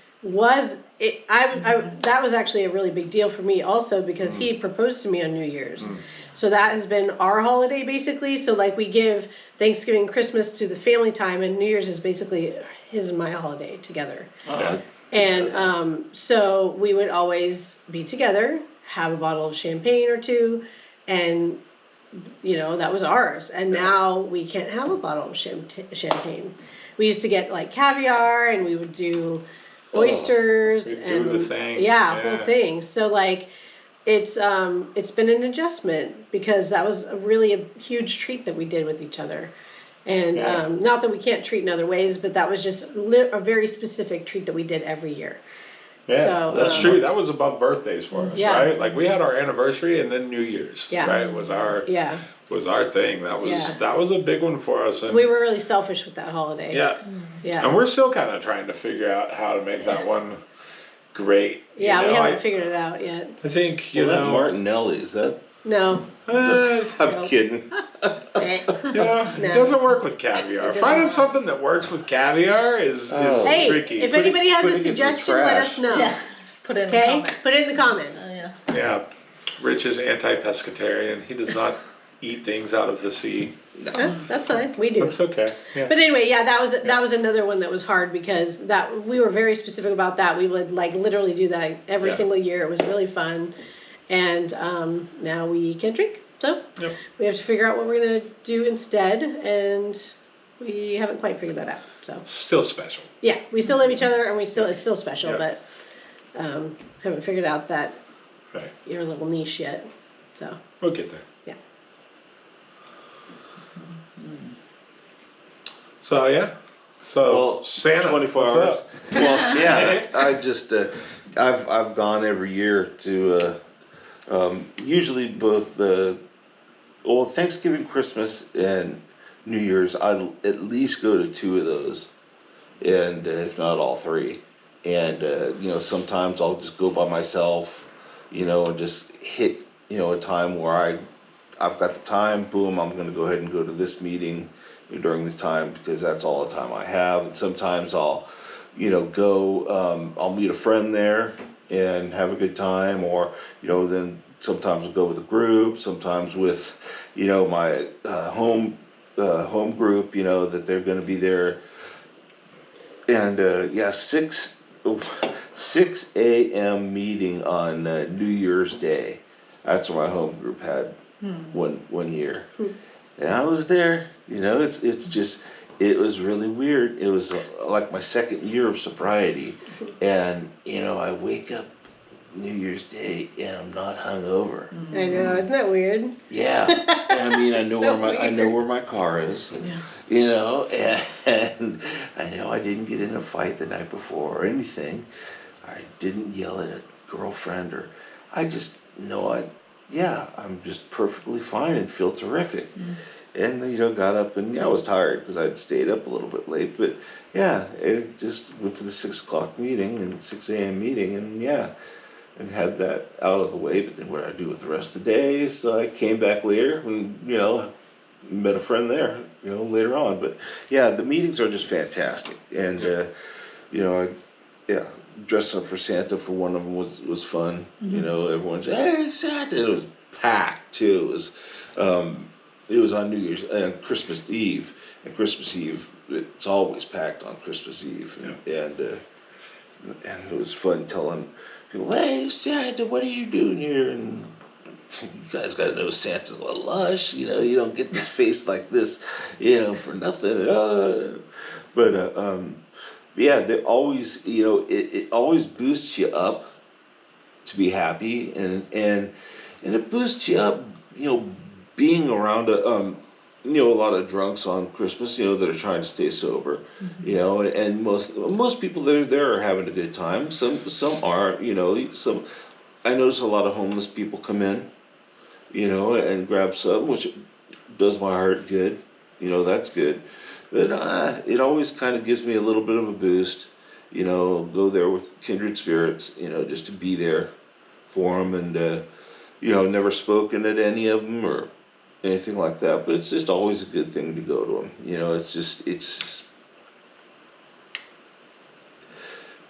was actually a really big deal for me also because he proposed to me on New Year's. So that has been our holiday basically. So like we give Thanksgiving, Christmas to the family time, and New Year's is basically his and my holiday together. And so we would always be together, have a bottle of champagne or two, and that was ours. And now we can't have a bottle of champagne. We used to get like caviar, and we would do oysters we'd do and the thing. whole thing. So like it's been an adjustment, because that was a huge treat that we did with each other. And not that we can't treat in other ways, but that was just a very specific treat that we did every year. Yeah, So, that's true. That was above birthdays for us, Yeah. right? Like we had our anniversary and then New Year's, Yeah. right? Was our thing. That was a big one for us. And We were really selfish with that holiday. yeah, Yeah. and we're still kind of trying to figure out how to make that one great. Yeah, we haven't figured it out yet. I think That Martinelli, is that? No. I'm kidding. It doesn't work with caviar. Finding something that works with caviar is Hey, tricky. if anybody has putting a it in the suggestion, let trash. us know. Yeah. Put it in the Okay? comments. Put it in the comments. Yeah, Rich is anti-pescatarian. He does not eat things out of the sea. Yeah, that's fine. We do. That's okay. Yeah. But anyway, that was another one that was hard, because that we were very specific about that. We would like literally do that every single year. It was really fun. And now we can't drink. So we have to figure out what we're going to do instead, and we haven't quite figured that out. So Still special. yeah, we still love each other, and it's still special, but haven't figured out that Right. your little niche yet. So We'll get there. yeah. So yeah. So Well, Santa, 24 what's hours. up? Well, yeah, I just I've gone every year to usually both Thanksgiving, Christmas, and New Year's. I at least go to 2 of those, and if not all 3. And sometimes I'll just go by myself, and just hit a time where I've got the time. Boom, I'm going to go ahead and go to this meeting during this time, because that's all the time I have. And sometimes I'll go, I'll meet a friend there and have a good time, or then sometimes I'll go with a group, sometimes with my home group, that they're going to be there. And 6 a.m. meeting on New Year's Day. That's what my home group had one year. And I was there. It was really weird. It was like my second year of sobriety, and I wake up New Year's Day and I'm not hungover. I know, isn't that weird? Yeah, I mean, I know So I know where my car is. And I know I didn't get in a fight the night before or anything. I didn't yell at a girlfriend, or I just know I'm just perfectly fine and feel terrific. And got up, and I was tired because I'd stayed up a little bit late, but it just went to the 6 o'clock meeting and 6 a.m. meeting, and had that out of the way. But then what did I do with the rest of the day? So I came back later and met a friend there later on. But the meetings are just fantastic, and dressed up for Santa for one of them was fun. Everyone's, hey, Santa. It was packed too. It was on New Year's Christmas Eve, and Christmas Eve it's always packed on Christmas Eve, and it was fun telling people, hey, Santa, what are you doing here? And you guys got to know Santa's a lush. You don't get this face like this, for nothing. They always, it always boosts you up to be happy, and it boosts you up, being around a lot of drunks on Christmas, that are trying to stay sober, and most people that are there are having a good time. Some aren't, some. I notice a lot of homeless people come in, and grab some, which does my heart good. That's good. But it always kind of gives me a little bit of a boost, go there with kindred spirits, just to be there for them, and never spoken at any of them or anything like that, but it's just always a good thing to go to them.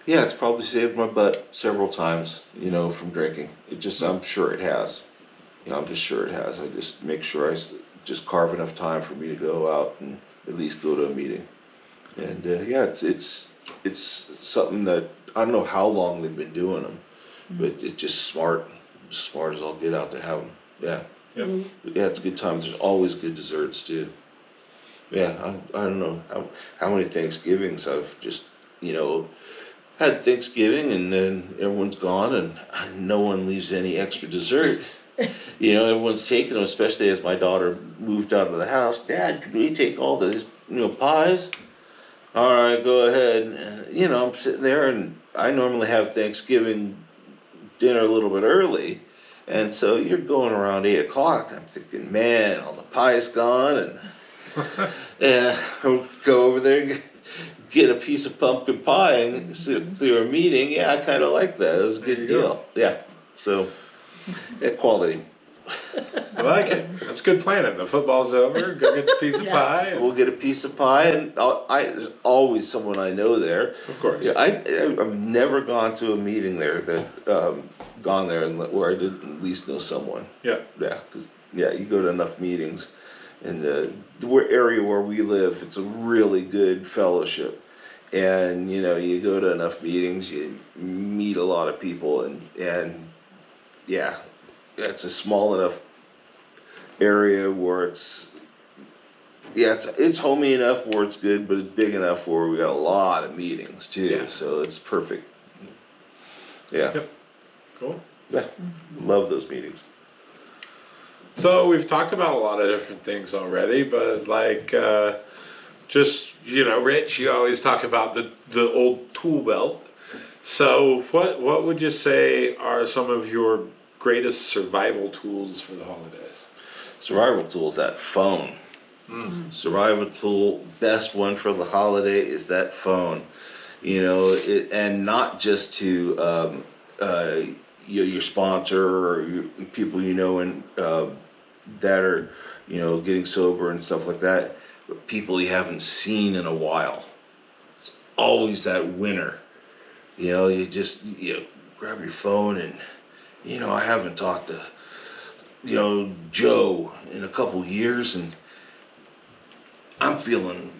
It's probably saved my butt several times, from drinking. I'm sure it has. I'm just sure it has. I just make sure I just carve enough time for me to go out and at least go to a meeting. And it's something that I don't know how long they've been doing them, but it's just smart as I'll get out to have them. Yeah. Yep. Yeah, it's good times. There's always good desserts too. Yeah, I don't know how many Thanksgivings I've just, had Thanksgiving and then everyone's gone and no one leaves any extra dessert. Everyone's taking them, especially as my daughter moved out of the house. Dad, can we take all these, pies? All right, go ahead. I'm sitting there and I normally have Thanksgiving dinner a little bit early. And so you're going around 8 o'clock. I'm thinking, man, all the pie's gone. And I'll go over there, get a piece of pumpkin pie and sit through a meeting. Yeah, I kind of like that. It was a good deal. Yeah. So, quality. I like it. That's good planning. The football's over. Go get the piece of pie. We'll get a piece of pie, and there's always someone I know there. Of course. Yeah, I've never gone to a meeting there that gone there and where I didn't at least know someone. Yeah. Yeah, because you go to enough meetings, and the area where we live, it's a really good fellowship, and you go to enough meetings, you meet a lot of people, and yeah, it's a small enough area where it's homey enough where it's good, but it's big enough where we got a lot of meetings too. Yeah. So it's perfect. Yeah. Yep. Cool. Yeah. Love those meetings. So we've talked about a lot of different things already, but just Rich, you always talk about the old tool belt. So what would you say are some of your greatest survival tools for the holidays? Survival tools, that phone. Survival tool, best one for the holiday is that phone. And not just to your sponsor or people and that are getting sober and stuff like that, but people you haven't seen in a while. It's always that winner. You just grab your phone and I haven't talked to Joe in a couple years, and I'm feeling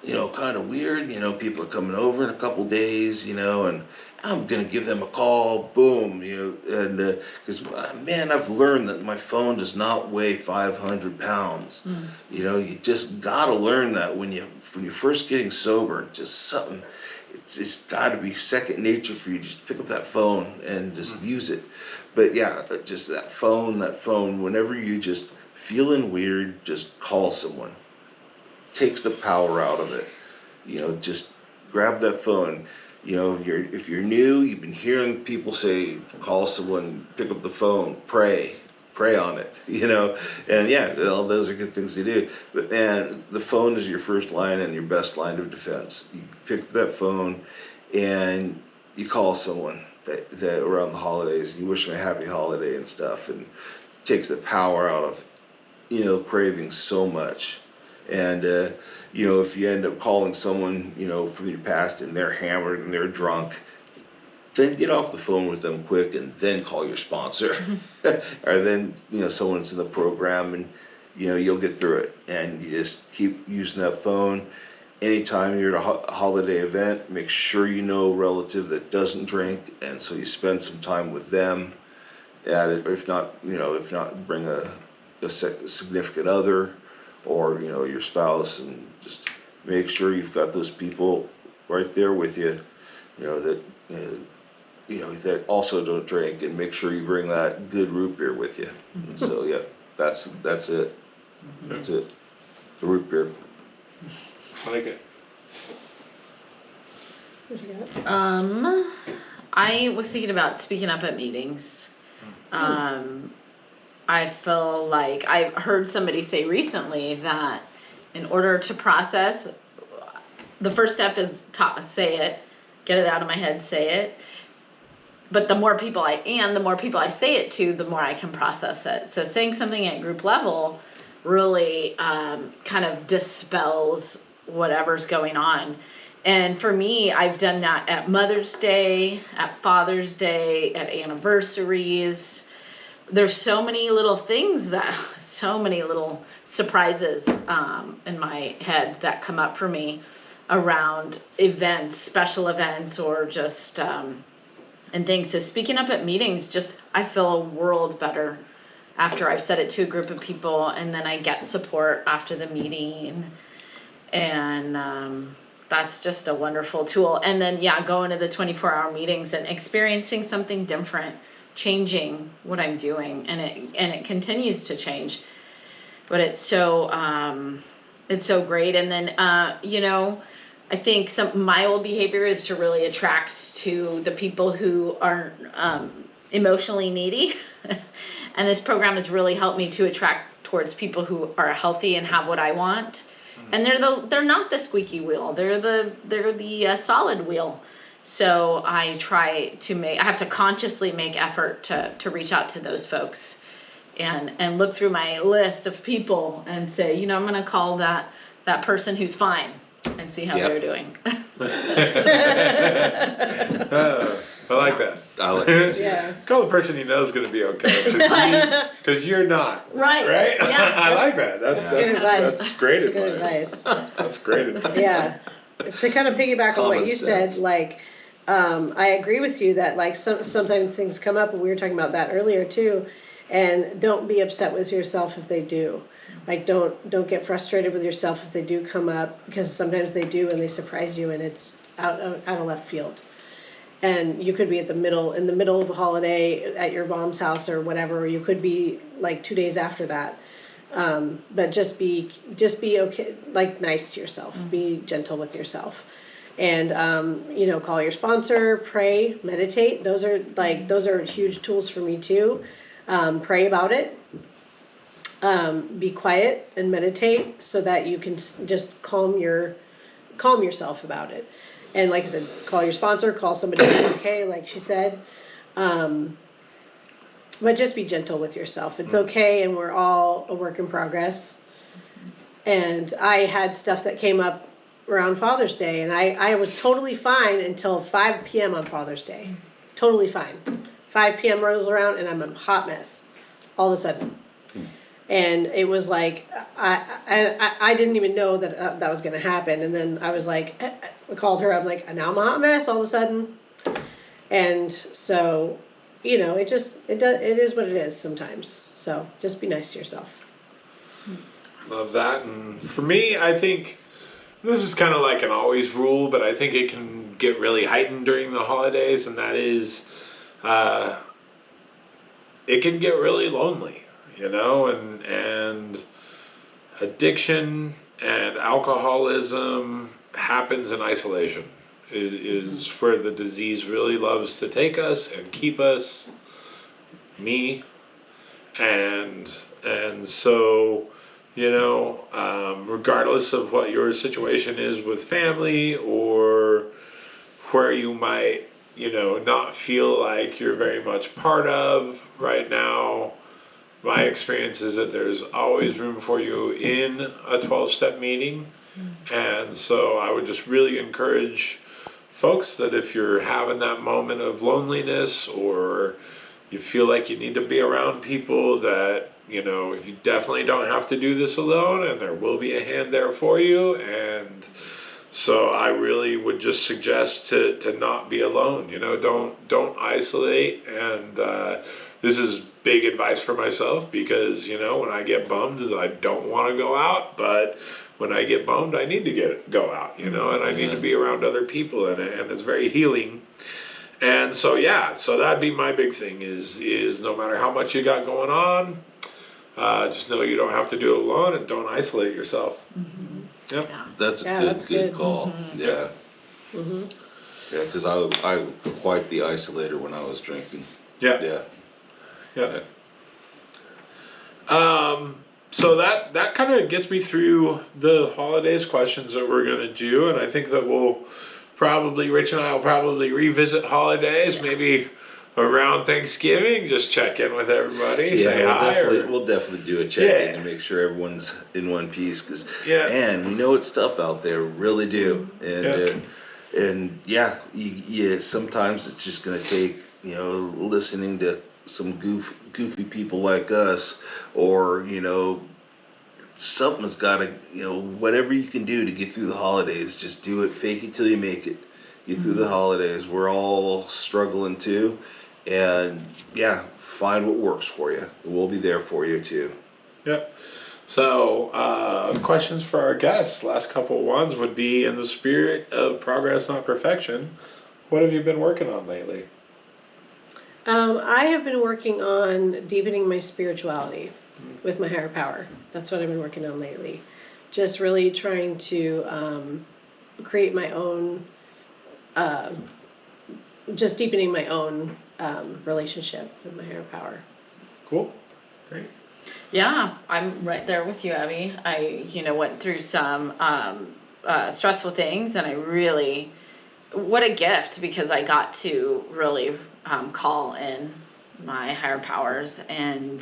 kind of weird. People are coming over in a couple days, and I'm gonna give them a call. Boom, and because man, I've learned that my phone does not weigh 500 pounds. You just gotta learn that when you're first getting sober. Just something. It's got to be second nature for you to just pick up that phone and just use it. But yeah, just that phone. Whenever you just feeling weird, just call someone. Takes the power out of it. Just grab that phone. If you're new, you've been hearing people say, call someone, pick up the phone, pray on it. And yeah, all those are good things to do. But man, the phone is your first line and your best line of defense. You pick up that phone and you call someone that around the holidays. You wish them a happy holiday and stuff, and takes the power out of craving so much. And if you end up calling someone from your past and they're hammered and they're drunk, then get off the phone with them quick and then call your sponsor. Or then someone's in the program, and you'll get through it. And you just keep using that phone. Anytime you're at a holiday event, make sure you know a relative that doesn't drink, and so you spend some time with them. And if not bring a significant other or your spouse, and just make sure you've got those people right there with you, that also don't drink, and make sure you bring that good root beer with you. And so yeah, that's it. That's it. The root beer. I like it. What you got? I was thinking about speaking up at meetings. I feel like I've heard somebody say recently that in order to process, the first step is say it, get it out of my head, say it. But the more people I say it to, the more I can process it. So saying something at group level really kind of dispels whatever's going on. And for me, I've done that at Mother's Day, at Father's Day, at anniversaries. There's so many little things so many little surprises in my head that come up for me around events, special events, or just and things. So speaking up at meetings, I feel a world better after I've said it to a group of people, and then I get support after the meeting. And that's just a wonderful tool. And then, going to the 24-hour meetings and experiencing something different, changing what I'm doing, and it continues to change. But it's so great. And then I think my old behavior is to really attract to the people who are emotionally needy, and this program has really helped me to attract towards people who are healthy and have what I want. And they're not the squeaky wheel. They're the solid wheel. So I have to consciously make effort to reach out to those folks, and look through my list of people and say, I'm going to call that person who's fine and see how they're doing. I like that. I like that too. Yeah. Call the person you know is going to be okay. Because you're not. Right. Right? Yeah, I like that. That's good advice. That's great That's good advice. advice. That's great advice. Yeah. To kind of piggyback on what Common you sense. said, like, I agree with you that like sometimes things come up, and we were talking about that earlier too. And don't be upset with yourself if they do. Like, don't get frustrated with yourself if they do come up, because sometimes they do and they surprise you, and it's out of left field. And you could be in the middle of a holiday at your mom's house or whatever, or you could be like 2 days after that. But just be okay, like nice to yourself, be gentle with yourself. And, call your sponsor, pray, meditate. Those are huge tools for me too. Pray about it. Be quiet and meditate so that you can just calm yourself about it. And like I said, call your sponsor, call somebody who's okay, like she said. But just be gentle with yourself. It's okay, and we're all a work in progress. And I had stuff that came up around Father's Day, and I was totally fine until 5 p.m. on Father's Day. Totally fine. 5 p.m. rolls around, and I'm a hot mess all of a sudden. And it was like, I didn't even know that that was going to happen. And then I was like, I called her. I'm like, now I'm a hot mess all of a sudden. And so, it is what it is sometimes. So just be nice to yourself. Love that. And for me, I think this is kind of like an always rule, but I think it can get really heightened during the holidays, and that is, it can get really lonely, and addiction and alcoholism happens in isolation. It is where the disease really loves to take us and keep us, me, and so, regardless of what your situation is with family, or where you might, not feel like you're very much part of right now, my experience is that there's always room for you in a 12-step meeting. And so I would just really encourage folks that if you're having that moment of loneliness, or you feel like you need to be around people, that you definitely don't have to do this alone, and there will be a hand there for you. And so I really would just suggest to not be alone. Don't isolate. And this is big advice for myself, because when I get bummed, I don't want to go out, but when I get bummed, I need to go out, and I need to be around other people, and it's very healing. And so so that'd be my big thing is no matter how much you got going on, just know you don't have to do it alone, and don't isolate yourself. Yep. That's that's a good good. call. Yeah. Yeah, because I was quite the isolator when I was drinking. Yeah. Yeah. So that kind of gets me through the holidays questions that we're going to do, and I think that Rich and I will probably revisit holidays, maybe around Thanksgiving, just check in with everybody, say hi. We'll definitely do a check-in to make sure everyone's in one piece, because man, we know it's tough out there, really do. And sometimes it's just going to take listening to some goofy people like us, or something's got to, whatever you can do to get through the holidays, just do it. Fake it till you make it. Get through the holidays. We're all struggling too, And yeah, find what works for you. We'll be there for you too. Yep. So, questions for our guests. Last couple ones would be, in the spirit of progress, not perfection, what have you been working on lately? I have been working on deepening my spirituality with my higher power. That's what I've been working on lately. Just really trying to create my own, just deepening my own relationship with my higher power. Cool. Great. Yeah, I'm right there with you, Abby. I, went through some stressful things, and I really, what a gift, because I got to really call in my higher powers, and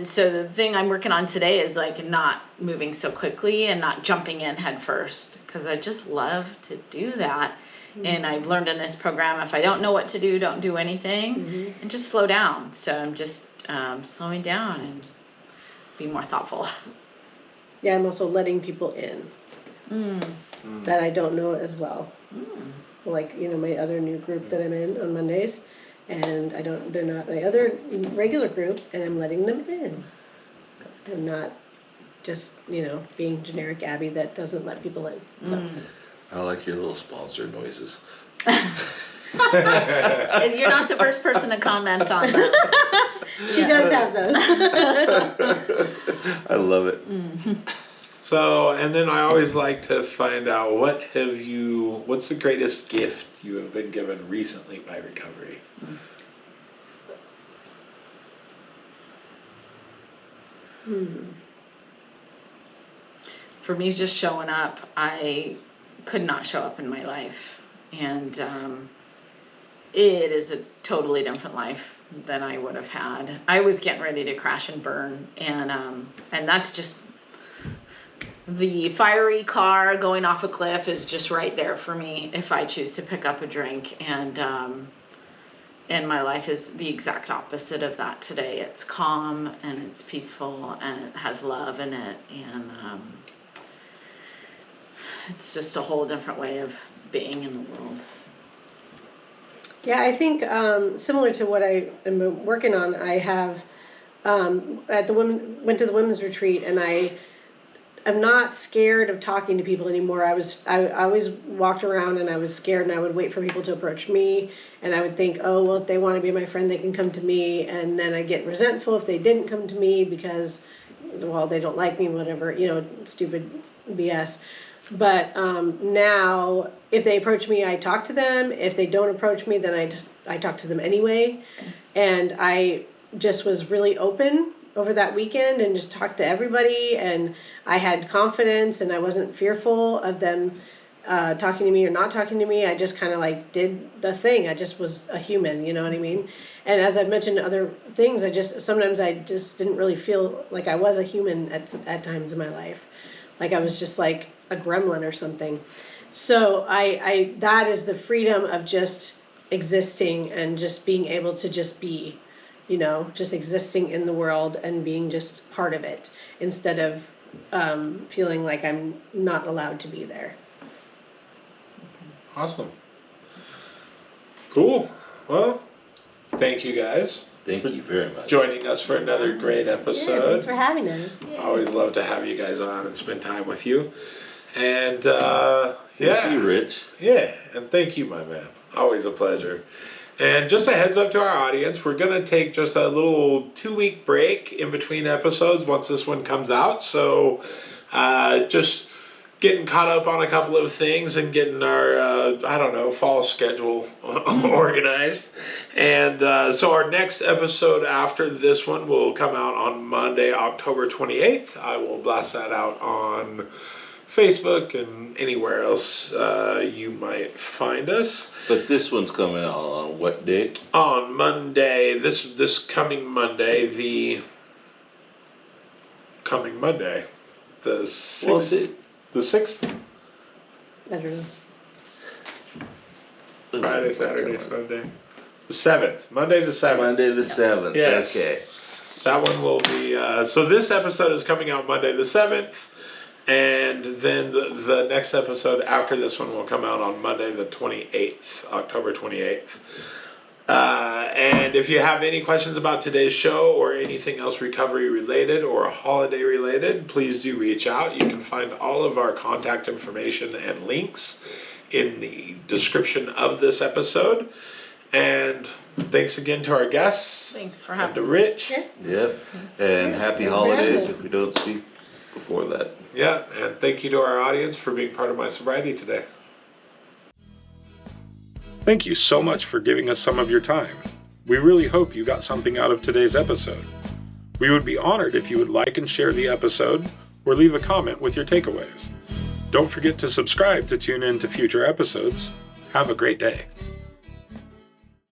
so the thing I'm working on today is like not moving so quickly and not jumping in head first, because I just love to do that. And I've learned in this program, if I don't know what to do, don't do anything, and just slow down. So I'm just slowing down and be more thoughtful. Yeah, I'm also letting people in that I don't know as well. Like, my other new group that I'm in on Mondays, and they're not my other regular group, and I'm letting them in. I'm not just, being generic Abby that doesn't let people in. So. I like your little sponsor noises. And you're not the first person to comment on that. She does have those. I love it. So, and then I always like to find out, what's the greatest gift you have been given recently by recovery? For me, just showing up, I could not show up in my life, and it is a totally different life than I would have had. I was getting ready to crash and burn, and that's just, the fiery car going off a cliff is just right there for me if I choose to pick up a drink, and my life is the exact opposite of that today. It's calm, and it's peaceful, and it has love in it, and it's just a whole different way of being in the world. Yeah, I think similar to what I am working on, I have went to the women's retreat, and I'm not scared of talking to people anymore. I always walked around and I was scared, and I would wait for people to approach me, and I would think, oh, well, if they want to be my friend, they can come to me, and then I get resentful if they didn't come to me because, well, they don't like me, whatever, stupid BS. But now, if they approach me, I talk to them. If they don't approach me, then I talk to them anyway. And I just was really open over that weekend and just talked to everybody. And I had confidence, and I wasn't fearful of them talking to me or not talking to me. I just kind of did the thing. I just was a human, you know what I mean? And as I've mentioned other things, sometimes I just didn't really feel like I was a human at times in my life. Like I was just like a gremlin or something. So I that is the freedom of just existing and just being able to just be, just existing in the world and being just part of it, instead of feeling like I'm not allowed to be there. Awesome. Cool. Well, thank you guys. Thank you very much. Joining us for another great episode. Yeah, thanks for having us. Always love to have you guys on and spend time with you. And Thank you, Rich. Yeah, and thank you, my man. Always a pleasure. And just a heads up to our audience, we're going to take just a little 2-week break in between episodes once this one comes out. So just getting caught up on a couple of things and getting our, fall schedule organized. And so our next episode after this one will come out on Monday, October 28th. I will blast that out on Facebook and anywhere else you might find us. But this one's coming out on what date? On Monday, this coming Monday, the 6th. Well, The 6th? I don't know. Friday, Saturday, Sunday. The 7th. Monday the 7th. Monday the 7th. Yes. Okay. That one will be, so this episode is coming out Monday the 7th. And then the next episode after this one will come out on Monday the 28th, October 28th. And if you have any questions about today's show or anything else recovery related or holiday related, please do reach out. You can find all of our contact information and links in the description of this episode. And thanks again to our guests. Thanks for And having to me. Rich. Yep. And happy Thanks for having holidays us. if we don't speak before that. Yeah, and thank you to our audience for being part of my sobriety today. Thank you so much for giving us some of your time. We really hope you got something out of today's episode. We would be honored if you would like and share the episode or leave a comment with your takeaways. Don't forget to subscribe to tune in to future episodes. Have a great day.